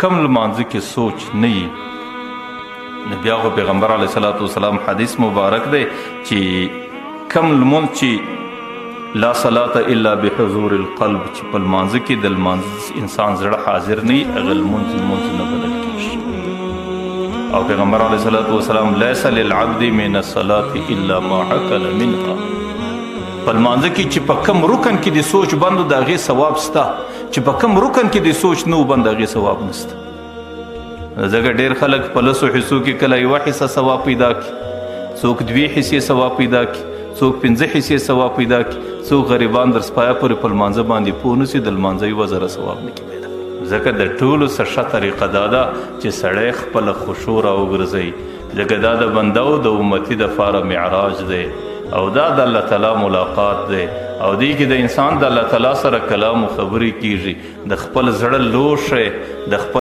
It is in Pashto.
کم لمانځه کې سوچ نه وي نو بیا خو پیغمبر علیه صلات وسلام حدیث مبارک دی چې کم لمونځ چې لا صلاة الا بحضور القلب چې په لمانځه کې د لمانځه انسان زړه حاضر نه وي هغه لمونځ نه بدل کېږي او پیغمبر علیه صلات وسلام لیس للعبد من الصلاة الا ما عقل منها په لمانځه کې چې په کم رکن کې د سوچ بند د هغې ثواب سته چې په کم رکن کې د سوچ نه بند د هغې ثواب نشته ځکه ډېر خلک په لسو حصو کې کله یوه حصه ثواب پیدا کړي څوک 2 حصې ثواب پیدا کړي څوک 5 حصې ثواب پیدا کړي څوک غریبان در سپایه پورې په لمانځه باندې پوه نشي د لمانځه 1000 ثواب نه کړي پیدا ځکه د ټولو څه ښه طریقه دا ده چې سړی خپله خشوع راوګرځوي ځکه دا د بندو د امتي دپاره معراج دی او دا د الله تعالی ملاقات دی او دی کې د انسان د الله تعالی سره کلام و خبرې کیږي د خپل زړه لوښی د خپل